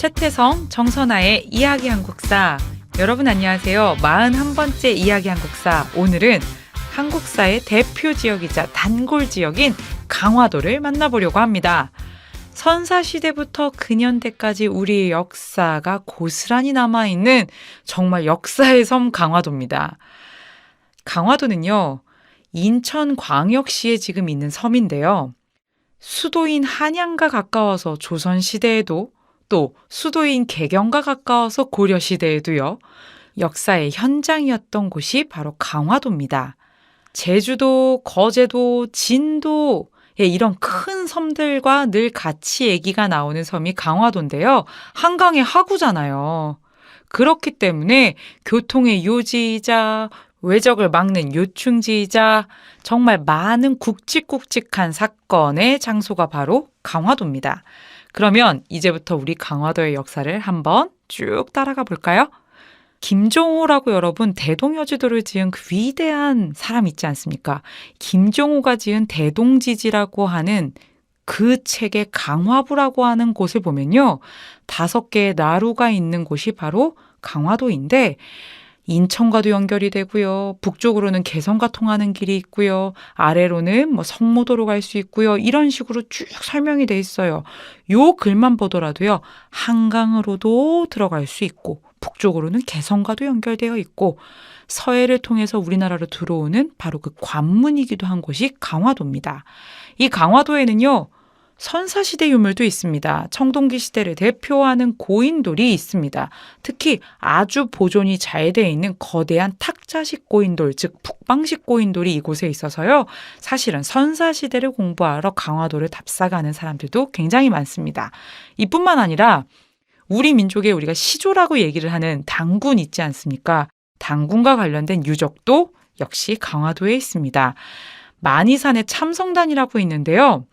최태성, 정선아의 이야기 한국사. 여러분 안녕하세요. 41번째 이야기 한국사. 오늘은 한국사의 대표 지역이자 단골 지역인 강화도를 만나보려고 합니다. 선사시대부터 근현대까지 우리의 역사가 고스란히 남아있는 정말 역사의 섬 강화도입니다. 강화도는요, 인천광역시에 지금 있는 섬인데요. 수도인 한양과 가까워서 조선시대에도, 또 수도인 개경과 가까워서 고려시대에도요, 역사의 현장이었던 곳이 바로 강화도입니다. 제주도, 거제도, 진도, 이런 큰 섬들과 늘 같이 얘기가 나오는 섬이 강화도인데요. 한강의 하구잖아요. 그렇기 때문에 교통의 요지이자 외적을 막는 요충지이자 정말 많은 굵직굵직한 사건의 장소가 바로 강화도입니다. 그러면 이제부터 우리 강화도의 역사를 한번 쭉 따라가 볼까요? 김종호라고 여러분 대동여지도를 지은 그 위대한 사람 있지 않습니까? 김종호가 지은 대동지지라고 하는 그 책의 강화부라고 하는 곳을 보면요. 5개의 나루가 있는 곳이 바로 강화도인데 인천과도 연결이 되고요. 북쪽으로는 개성과 통하는 길이 있고요. 아래로는 성모도로 갈 수 있고요. 이런 식으로 쭉 설명이 돼 있어요. 요 글만 보더라도요. 한강으로도 들어갈 수 있고 북쪽으로는 개성과도 연결되어 있고 서해를 통해서 우리나라로 들어오는 바로 그 관문이기도 한 곳이 강화도입니다. 이 강화도에는요. 선사시대 유물도 있습니다. 청동기 시대를 대표하는 고인돌이 있습니다. 특히 아주 보존이 잘 돼 있는 거대한 탁자식 고인돌, 즉 북방식 고인돌이 이곳에 있어서요. 사실은 선사시대를 공부하러 강화도를 답사가는 사람들도 굉장히 많습니다. 이뿐만 아니라 우리 민족에 우리가 시조라고 얘기를 하는 당군 있지 않습니까? 당군과 관련된 유적도 역시 강화도에 있습니다. 만이산의 참성단이라고 있는데요.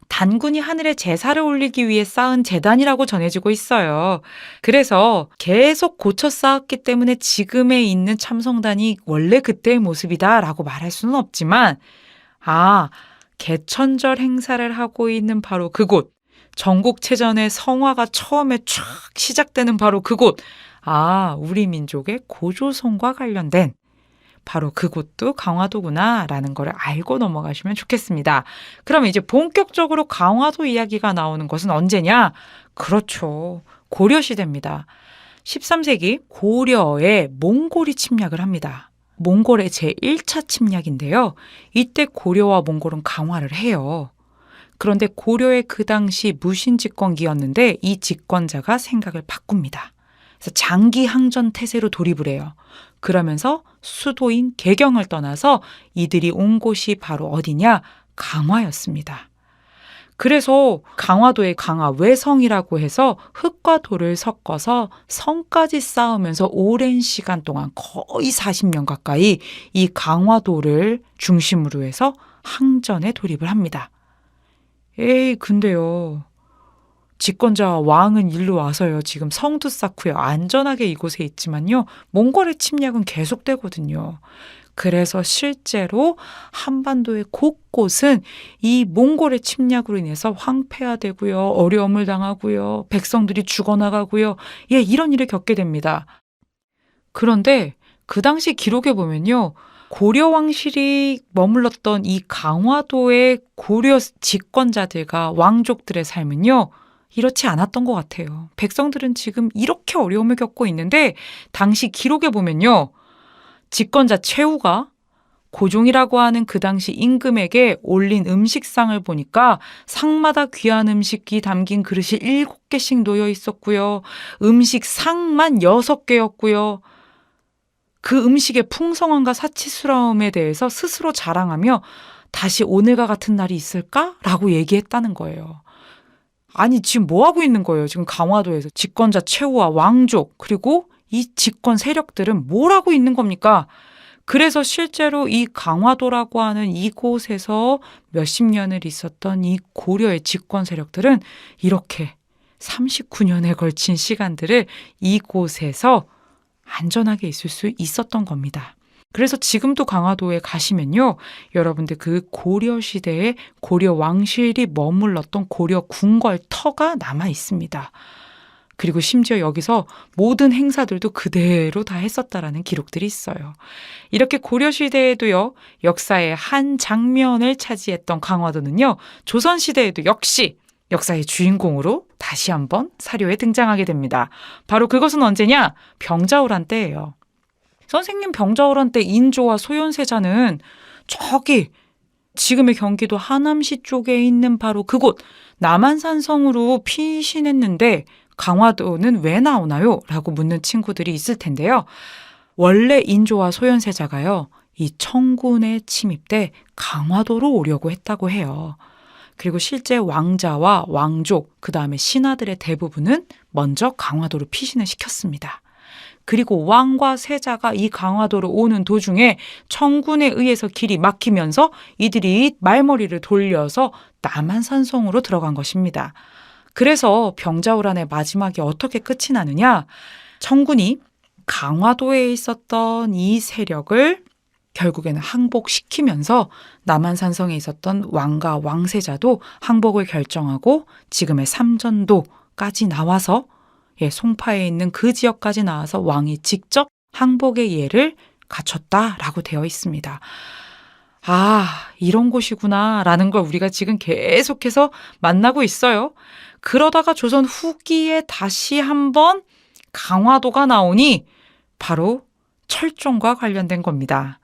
단군이 하늘에 제사를 올리기 위해 쌓은 제단이라고 전해지고 있어요. 그래서 계속 고쳐 쌓았기 때문에 지금에 있는 참성단이 원래 그때의 모습이다라고 말할 수는 없지만 개천절 행사를 하고 있는 바로 그곳, 전국체전의 성화가 처음에 쫙 시작되는 바로 그곳, 우리 민족의 고조선과 관련된 바로 그곳도 강화도구나라는 걸 알고 넘어가시면 좋겠습니다. 그럼 이제 본격적으로 강화도 이야기가 나오는 것은 언제냐? 그렇죠. 고려시대입니다. 13세기 고려에 몽골이 침략을 합니다. 몽골의 제1차 침략인데요. 이때 고려와 몽골은 강화를 해요. 그런데 고려의 그 당시 무신집권기였는데 이 집권자가 생각을 바꿉니다. 그래서 장기 항전 태세로 돌입을 해요. 그러면서 수도인 개경을 떠나서 이들이 온 곳이 바로 어디냐? 강화였습니다. 그래서 강화도의 강화 외성이라고 해서 흙과 돌을 섞어서 성까지 쌓으면서 오랜 시간 동안 거의 40년 가까이 이 강화도를 중심으로 해서 항전에 돌입을 합니다. 근데요. 집권자 왕은 일로 와서요. 지금 성도 쌓고요. 안전하게 이곳에 있지만요. 몽골의 침략은 계속되거든요. 그래서 실제로 한반도의 곳곳은 이 몽골의 침략으로 인해서 황폐화되고요. 어려움을 당하고요. 백성들이 죽어나가고요. 이런 일을 겪게 됩니다. 그런데 그 당시 기록에 보면요. 고려 왕실이 머물렀던 이 강화도의 고려 집권자들과 왕족들의 삶은요. 이렇지 않았던 것 같아요. 백성들은 지금 이렇게 어려움을 겪고 있는데 당시 기록에 보면요. 집권자 최후가 고종이라고 하는 그 당시 임금에게 올린 음식상을 보니까 상마다 귀한 음식이 담긴 그릇이 7개씩 놓여 있었고요. 음식상만 6개였고요. 그 음식의 풍성함과 사치스러움에 대해서 스스로 자랑하며 다시 오늘과 같은 날이 있을까라고 얘기했다는 거예요. 지금 뭐 하고 있는 거예요? 지금 강화도에서 집권자 최후와 왕족 그리고 이 집권 세력들은 뭘 하고 있는 겁니까? 그래서 실제로 이 강화도라고 하는 이곳에서 몇십 년을 있었던 이 고려의 집권 세력들은 이렇게 39년에 걸친 시간들을 이곳에서 안전하게 있을 수 있었던 겁니다. 그래서 지금도 강화도에 가시면요. 여러분들 그 고려시대에 고려 왕실이 머물렀던 고려 궁궐터가 남아 있습니다. 그리고 심지어 여기서 모든 행사들도 그대로 다 했었다라는 기록들이 있어요. 이렇게 고려시대에도요, 역사의 한 장면을 차지했던 강화도는요, 조선시대에도 역시 역사의 주인공으로 다시 한번 사료에 등장하게 됩니다. 바로 그것은 언제냐? 병자호란 때예요. 선생님, 병자호란 때 인조와 소현세자는 저기 지금의 경기도 하남시 쪽에 있는 바로 그곳 남한산성으로 피신했는데 강화도는 왜 나오나요? 라고 묻는 친구들이 있을 텐데요. 원래 인조와 소현세자가요, 이 청군의 침입 때 강화도로 오려고 했다고 해요. 그리고 실제 왕자와 왕족, 그 다음에 신하들의 대부분은 먼저 강화도로 피신을 시켰습니다. 그리고 왕과 세자가 이 강화도로 오는 도중에 청군에 의해서 길이 막히면서 이들이 말머리를 돌려서 남한산성으로 들어간 것입니다. 그래서 병자호란의 마지막이 어떻게 끝이 나느냐? 청군이 강화도에 있었던 이 세력을 결국에는 항복시키면서 남한산성에 있었던 왕과 왕세자도 항복을 결정하고 지금의 삼전도까지 나와서 송파에 있는 그 지역까지 나와서 왕이 직접 항복의 예를 갖췄다라고 되어 있습니다. 아, 이런 곳이구나 라는 걸 우리가 지금 계속해서 만나고 있어요. 그러다가 조선 후기에 다시 한번 강화도가 나오니 바로 철종과 관련된 겁니다.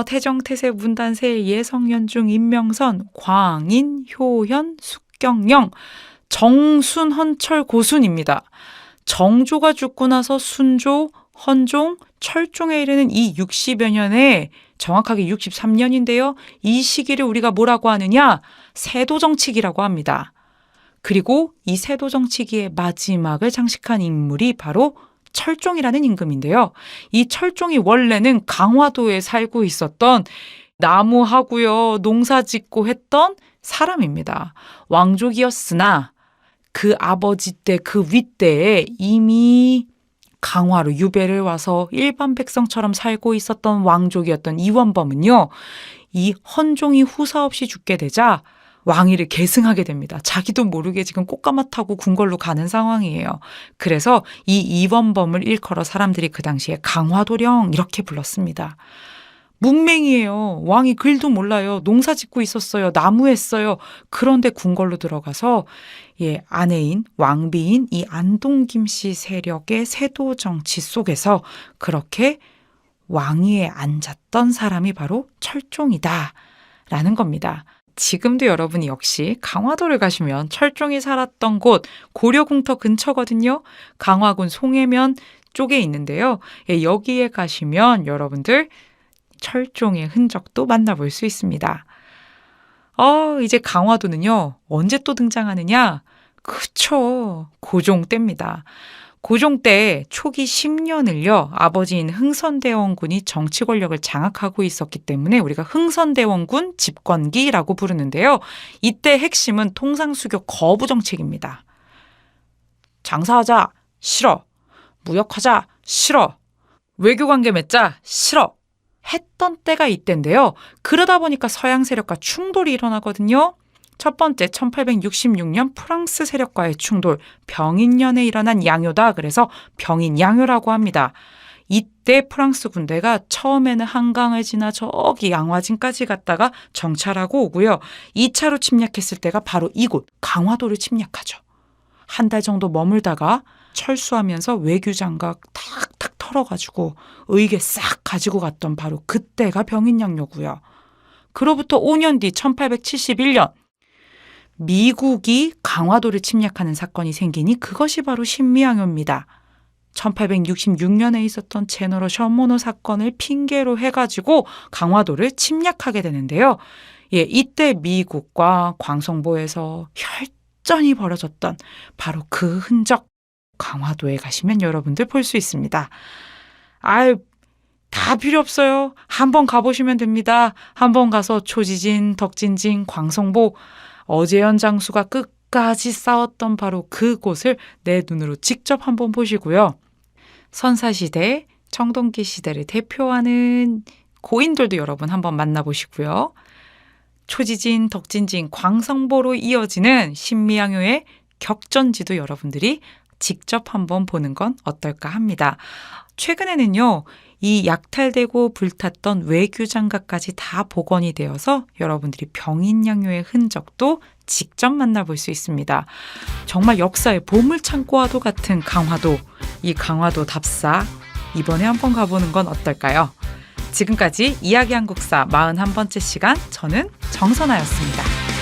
태정, 태세, 문단세, 예성, 연중, 임명선, 광인, 효현, 숙경영, 정순, 헌철, 고순입니다. 정조가 죽고 나서 순조, 헌종, 철종에 이르는 이 60여 년에 정확하게 63년인데요. 이 시기를 우리가 뭐라고 하느냐? 세도정치기라고 합니다. 그리고 이 세도정치기의 마지막을 장식한 인물이 바로 철종이라는 임금인데요. 이 철종이 원래는 강화도에 살고 있었던 나무하고요, 농사 짓고 했던 사람입니다. 왕족이었으나 그 아버지 때, 그 윗대에 이미 강화로 유배를 와서 일반 백성처럼 살고 있었던 왕족이었던 이원범은요, 이 헌종이 후사 없이 죽게 되자 왕위를 계승하게 됩니다. 자기도 모르게 지금 꽃가마 타고 궁궐로 가는 상황이에요. 그래서 이 이원범을 일컬어 사람들이 그 당시에 강화도령 이렇게 불렀습니다. 문맹이에요. 왕이 글도 몰라요. 농사 짓고 있었어요. 나무했어요. 그런데 궁궐로 들어가서 아내인 왕비인 이 안동김 씨 세력의 세도 정치 속에서 그렇게 왕위에 앉았던 사람이 바로 철종이다라는 겁니다. 지금도 여러분이 역시 강화도를 가시면 철종이 살았던 곳 고려궁터 근처거든요. 강화군 송해면 쪽에 있는데요. 여기에 가시면 여러분들 철종의 흔적도 만나볼 수 있습니다. 이제 강화도는요, 언제 또 등장하느냐? 그쵸, 고종 때입니다. 고종 때 초기 10년을요, 아버지인 흥선대원군이 정치 권력을 장악하고 있었기 때문에 우리가 흥선대원군 집권기라고 부르는데요. 이때 핵심은 통상수교 거부 정책입니다. 장사하자, 싫어. 무역하자, 싫어. 외교관계 맺자, 싫어. 했던 때가 이때인데요. 그러다 보니까 서양 세력과 충돌이 일어나거든요. 첫 번째 1866년 프랑스 세력과의 충돌, 병인년에 일어난 양요다. 그래서 병인양요라고 합니다. 이때 프랑스 군대가 처음에는 한강을 지나 저기 양화진까지 갔다가 정찰하고 오고요. 2차로 침략했을 때가 바로 이곳 강화도를 침략하죠. 한 달 정도 머물다가 철수하면서 외교장갑 탁탁 털어가지고 의궤 싹 가지고 갔던 바로 그때가 병인양요고요. 그로부터 5년 뒤 1871년 미국이 강화도를 침략하는 사건이 생기니 그것이 바로 신미양요입니다. 1866년에 있었던 제너럴 셔모노 사건을 핑계로 해가지고 강화도를 침략하게 되는데요. 이때 미국과 광성보에서 혈전이 벌어졌던 바로 그 흔적 강화도에 가시면 여러분들 볼 수 있습니다. 다 필요 없어요. 한번 가보시면 됩니다. 한번 가서 초지진, 덕진진, 광성보, 어재현 장수가 끝까지 싸웠던 바로 그곳을 내 눈으로 직접 한번 보시고요. 선사시대, 청동기 시대를 대표하는 고인들도 여러분 한번 만나보시고요. 초지진, 덕진진, 광성보로 이어지는 신미양요의 격전지도 여러분들이 직접 한번 보는 건 어떨까 합니다. 최근에는요, 이 약탈되고 불탔던 외규 장가까지 다 복원이 되어서 여러분들이 병인양요의 흔적도 직접 만나볼 수 있습니다. 정말 역사의 보물창고와도 같은 강화도, 이 강화도 답사 이번에 한번 가보는 건 어떨까요? 지금까지 이야기 한국사 41번째 시간, 저는 정선아였습니다.